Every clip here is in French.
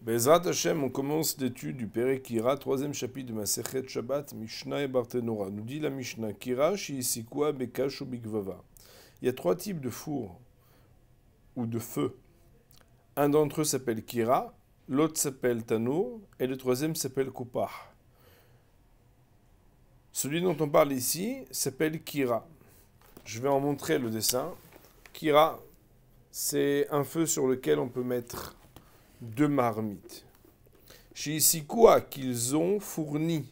Bezrat Hashem, on commence l'étude du Pérek Kira, troisième chapitre de Masechet Shabbat, Mishnah et Barthénora. Nous dit la Mishnah, Kira, Shiisikwa, Bekash ou Bigvava. Il y a trois types de fours ou de feu. Un d'entre eux s'appelle Kira, l'autre s'appelle Tanour, et le troisième s'appelle Kupah. Celui dont on parle ici s'appelle Kira. Je vais en montrer le dessin. Kira, c'est un feu sur lequel on peut mettre deux marmites. Shiisikwa, qu'ils ont fourni,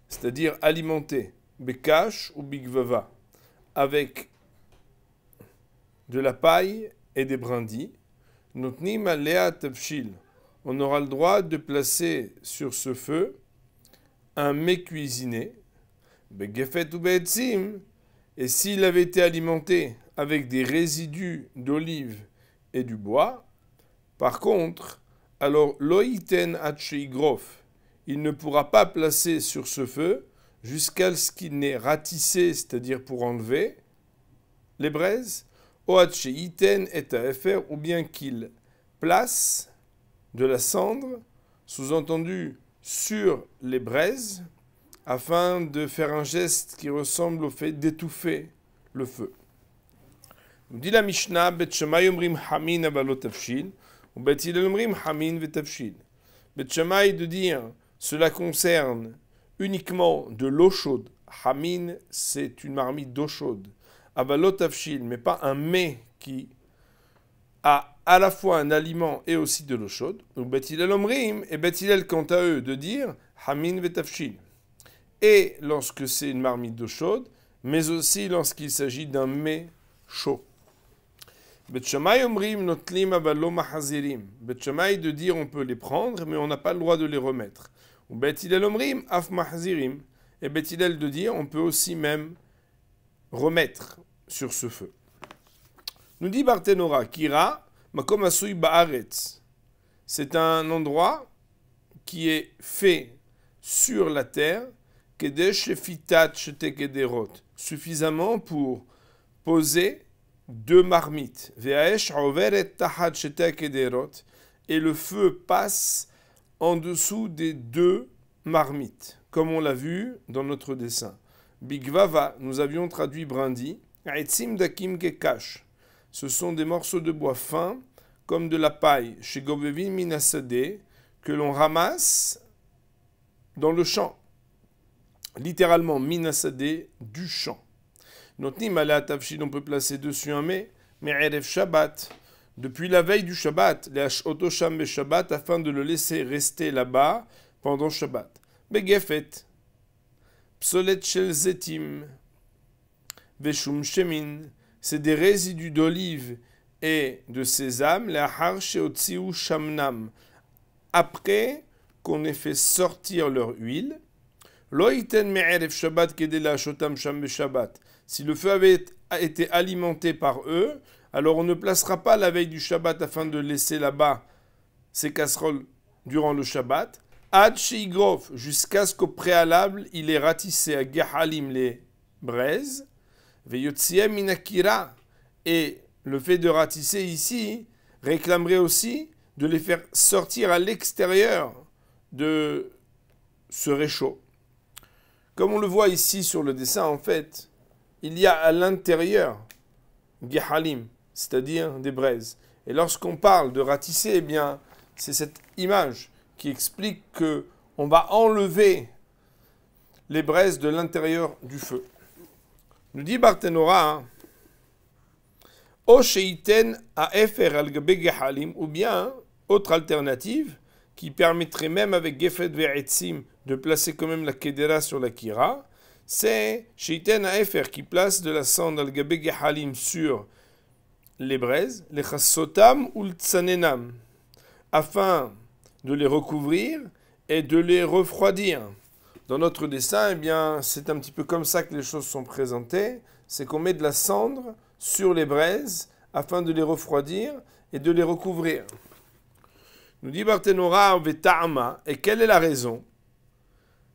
c'est-à-dire alimenté, Bekash ou Bigvava, avec de la paille et des brindilles. Notnim alea tavshil. On aura le droit de placer sur ce feu un mets cuisiné, Begefet ou Beetzim, et s'il avait été alimenté avec des résidus d'olive et du bois, par contre, alors loïten atcheigrof, il ne pourra pas placer sur ce feu jusqu'à ce qu'il n'ait ratissé, c'est-à-dire pour enlever les braises, ou atcheiten et afer, ou bien qu'il place de la cendre, sous-entendu sur les braises, afin de faire un geste qui ressemble au fait d'étouffer le feu. Nous dit la Mishnah, Bet Shammai omrim hamin avalot tavshil, ou Bet Hillel omrim hamin vetavshil. Bet Shammai de dire, cela concerne uniquement de l'eau chaude. Hamin, c'est une marmite d'eau chaude. Avalot tavshil, mais pas un mets qui a à la fois un aliment et aussi de l'eau chaude. Ou Bet Hillel omrim, et Bet Hillel quant à eux de dire hamin vetavshil. Et lorsque c'est une marmite d'eau chaude, mais aussi lorsqu'il s'agit d'un mets chaud. Bet Shammai omrim notlim avalo mahazirim. Bet Shammai de dire on peut les prendre, mais on n'a pas le droit de les remettre. Ou Bet Hillel omrim af mahazirim. Et Bet Hillel de dire on peut aussi même remettre sur ce feu. Nous dit Barthénora, Kira, makom asui ba'aretz. C'est un endroit qui est fait sur la terre, kedesh fitat shetekederot, suffisamment pour poser deux marmites. Ve'aesh overet tahat shetekederot, et le feu passe en dessous des deux marmites, comme on l'a vu dans notre dessin. Bigvava, nous avions traduit brindis, aitzim dakim kekash. Ce sont des morceaux de bois fins, comme de la paille, chez Gobevin Minasade, que l'on ramasse dans le champ. Littéralement, Minasade, du champ. Notnim alea tavshil, on peut placer dessus un mets, mais erev Shabbat, depuis la veille du Shabbat, les hashot sham be Shabbat, afin de le laisser rester là-bas pendant Shabbat. Begefet, psolet shel zetim, veshum shemin, c'est des résidus d'olive et de sésame, les har sheotziu shamnam, après qu'on ait fait sortir leur huile. Loïten me'erev Shabbat kedela shotam sham be Shabbat. Si le feu avait été alimenté par eux, alors on ne placera pas la veille du Shabbat afin de laisser là-bas ces casseroles durant le Shabbat. Ad sheigrof, jusqu'à ce qu'au préalable, il ait ratissé à Gehalim les braises. Veyotziem minakira. Et le fait de ratisser ici réclamerait aussi de les faire sortir à l'extérieur de ce réchaud. Comme on le voit ici sur le dessin, en fait, il y a à l'intérieur Gehalim, c'est-à-dire des braises. Et lorsqu'on parle de ratisser, eh bien, c'est cette image qui explique qu'on va enlever les braises de l'intérieur du feu. Nous dit Barthénora, O sheiten aefer al gabe Gehalim, ou bien, autre alternative, qui permettrait même avec Gefet ve'etzim de placer quand même la kedera sur la kira, c'est sheiten aefer qui place de la cendre al gabe Gehalim sur les braises, les chassotam ou l'tsanenam, afin de les recouvrir et de les refroidir. Dans notre dessin, eh bien, c'est un petit peu comme ça que les choses sont présentées. C'est qu'on met de la cendre sur les braises afin de les refroidir et de les recouvrir. Nous dit Barthénora veta'ama, et quelle est la raison,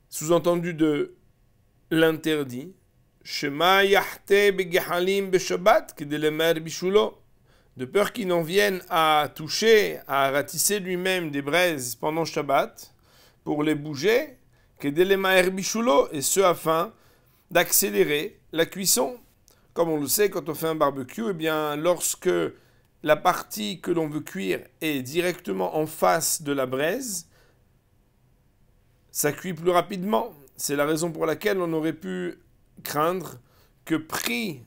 sous-entendu de l'interdit, Shema yahte begehalim beshabbat kedelemer bishulo, de peur qu'il n'en vienne à toucher, à ratisser lui-même des braises pendant Shabbat, pour les bouger, et ce afin d'accélérer la cuisson. Comme on le sait, quand on fait un barbecue, eh bien, lorsque la partie que l'on veut cuire est directement en face de la braise, ça cuit plus rapidement. C'est la raison pour laquelle on aurait pu craindre que, pris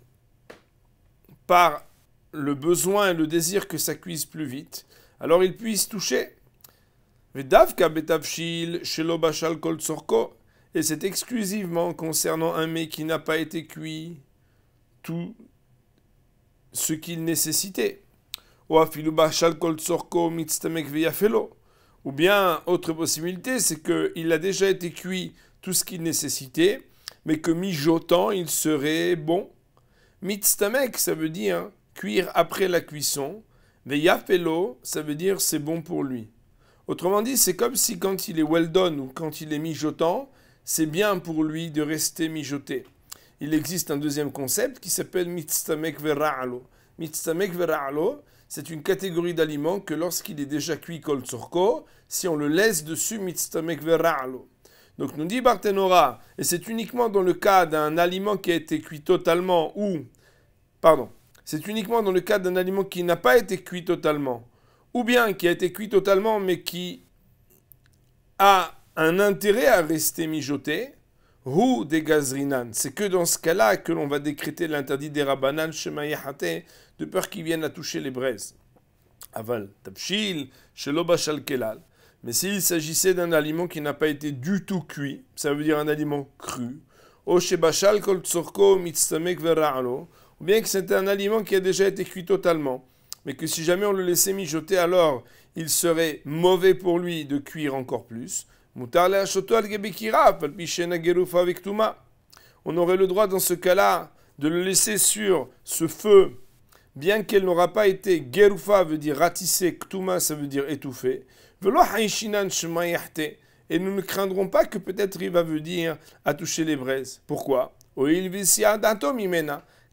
par le besoin et le désir que ça cuise plus vite, alors il puisse toucher. Et c'est exclusivement concernant un mets qui n'a pas été cuit tout ce qu'il nécessitait. Ou bien, autre possibilité, c'est qu'il a déjà été cuit tout ce qu'il nécessitait, mais que mijotant, il serait bon. Mitztamek, ça veut dire cuire après la cuisson. Veyafelo, ça veut dire c'est bon pour lui. Autrement dit, c'est comme si quand il est well done ou quand il est mijotant, c'est bien pour lui de rester mijoté. Il existe un deuxième concept qui s'appelle mitztamek vera'alo. Mitztamek vera'alo, c'est une catégorie d'aliments que lorsqu'il est déjà cuit kol tzorko, si on le laisse dessus, mitztamek vera'alo. Donc nous dit Barthénora, et c'est uniquement dans le cas d'un aliment qui a été cuit totalement c'est uniquement dans le cas d'un aliment qui n'a pas été cuit totalement, ou bien qui a été cuit totalement mais qui a un intérêt à rester mijoté, ou des gazrinan. C'est que dans ce cas-là que l'on va décréter l'interdit des rabanan shemayahate, de peur qu'ils viennent à toucher les braises. Aval tabshil shelo bashal kelal. Mais s'il s'agissait d'un aliment qui n'a pas été du tout cuit, ça veut dire un aliment cru, ou shebashal kol tzorko mitztamek vera'alo, ou bien que c'est un aliment qui a déjà été cuit totalement, mais que si jamais on le laissait mijoter, alors il serait mauvais pour lui de cuire encore plus. On aurait le droit dans ce cas-là de le laisser sur ce feu, bien qu'elle n'aura pas été gerufa, veut dire ratissé, ktuma, ça veut dire étouffé. Et nous ne craindrons pas que peut-être il va venir à toucher les braises. Pourquoi?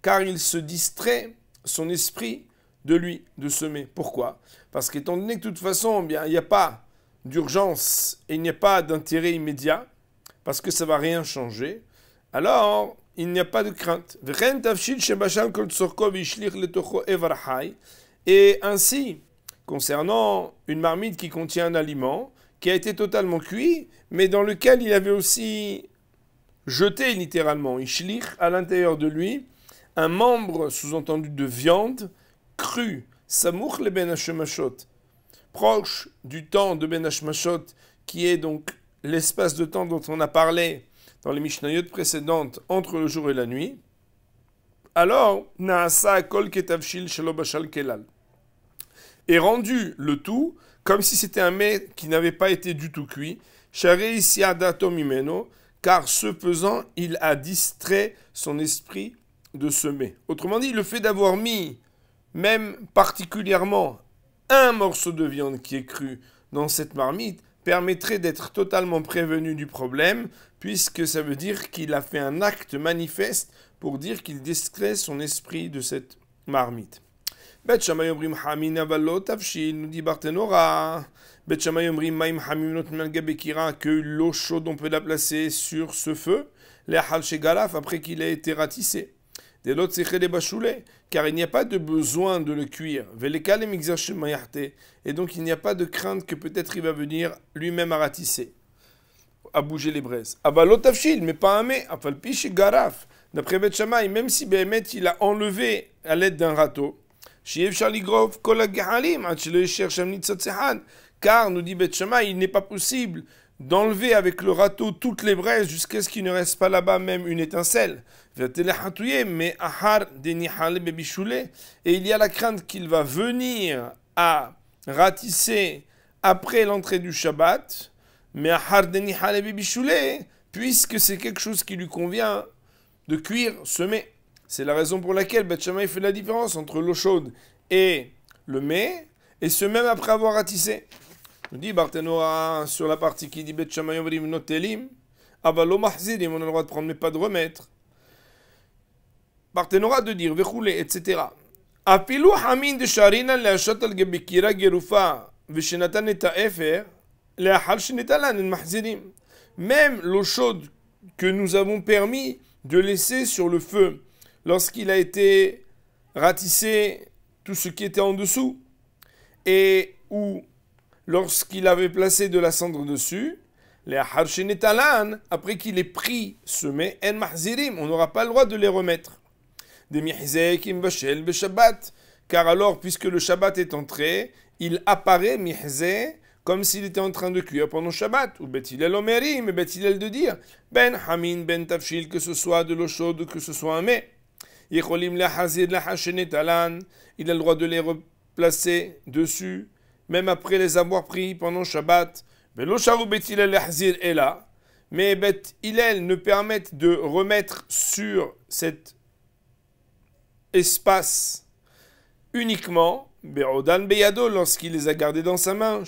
Car il se distrait son esprit de lui, de semer. Pourquoi? Parce qu'étant donné que de toute façon, bien, il n'y a pas d'urgence et il n'y a pas d'intérêt immédiat, parce que ça ne va rien changer, alors il n'y a pas de crainte. Et ainsi, concernant une marmite qui contient un aliment qui a été totalement cuit, mais dans lequel il avait aussi jeté littéralement, ishlich, à l'intérieur de lui, un membre sous-entendu de viande crue, samour le ben hashemashot, proche du temps de ben hashemashot, qui est donc l'espace de temps dont on a parlé dans les Mishnayot précédentes entre le jour et la nuit, alors naasa kol ketavshil shelo bashal kelal, et rendu le tout comme si c'était un mets qui n'avait pas été du tout cuit, sharei siadato mimeno, car ce faisant, il a distrait son esprit de semer. Autrement dit, le fait d'avoir mis, même particulièrement, un morceau de viande qui est cru dans cette marmite, permettrait d'être totalement prévenu du problème, puisque ça veut dire qu'il a fait un acte manifeste pour dire qu'il distrait son esprit de cette marmite. Bet Shammai omrim hamin aval lo tavshil, nous dit Barthénora. Bet Shammai omrim maim hamim not malga bekira, que l'eau chaude on peut la placer sur ce feu, les hal shegalaf, après qu'il ait été ratissé. Des lots sechele bachoulé, car il n'y a pas de besoin de le cuire. Velekal emixar shemayarte, et donc il n'y a pas de crainte que peut-être il va venir lui-même à ratisser, à bouger les braises. Abalot tavshil, mais pas un mets, afalpi shegaraf. D'après Bet Shammai, même si Behemet il a enlevé à l'aide d'un râteau, car, nous dit Bet Shammai, il n'est pas possible d'enlever avec le râteau toutes les braises jusqu'à ce qu'il ne reste pas là-bas même une étincelle. Et il y a la crainte qu'il va venir à ratisser après l'entrée du Shabbat, mais puisque c'est quelque chose qui lui convient de cuire ce mets. C'est la raison pour laquelle Bet Shammai fait la différence entre l'eau chaude et le mets, et ce même après avoir ratissé. On dit Barthénora sur la partie qui dit Bet Shammai omrim notelim, avalo mahzirim, on a le droit de prendre mais pas de remettre. Barthénora de dire vechoulé, etc. אפילו חמין דשארינן להשת על גבי קירה גרופה ושנתן את האפר, לאחר שניתן הם מחזירים. Même l'eau chaude que nous avons permis de laisser sur le feu lorsqu'il a été ratissé tout ce qui était en dessous et ou lorsqu'il avait placé de la cendre dessus, les harshenetalan, après qu'il ait pris, semé, en mahzirim, on n'aura pas le droit de les remettre. Des mihzekim bashel beshabbat, car alors, puisque le Shabbat est entré, il apparaît mihzeh comme s'il était en train de cuire pendant Shabbat. Ou betilel omeri, mais betilel de dire, ben hamin, ben tafshil, que ce soit de l'eau chaude, que ce soit un mets. Yecholim la hazir la hashenetalan, il a le droit de les replacer dessus, même après les avoir pris pendant Shabbat. Mais Bet Hillel ne permettent de remettre sur cet espace uniquement Be'odan Beyado lorsqu'il les a gardés dans sa main,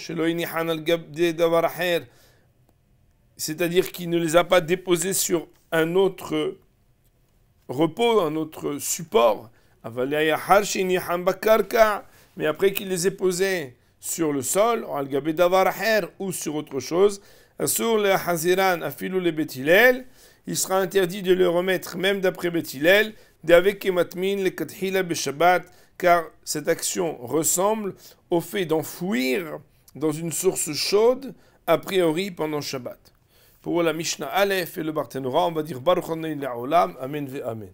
c'est-à-dire qu'il ne les a pas déposés sur un autre repos, un autre support, mais après qu'il les ait posés sur le sol, ou sur autre chose, il sera interdit de le remettre, même d'après Bet Hillel, car cette action ressemble au fait d'enfouir dans une source chaude, a priori pendant Shabbat. Pour la Mishnah Aleph et le Barthénora, on va dire Baruch Adonai Le'olam, Amen ve Amen.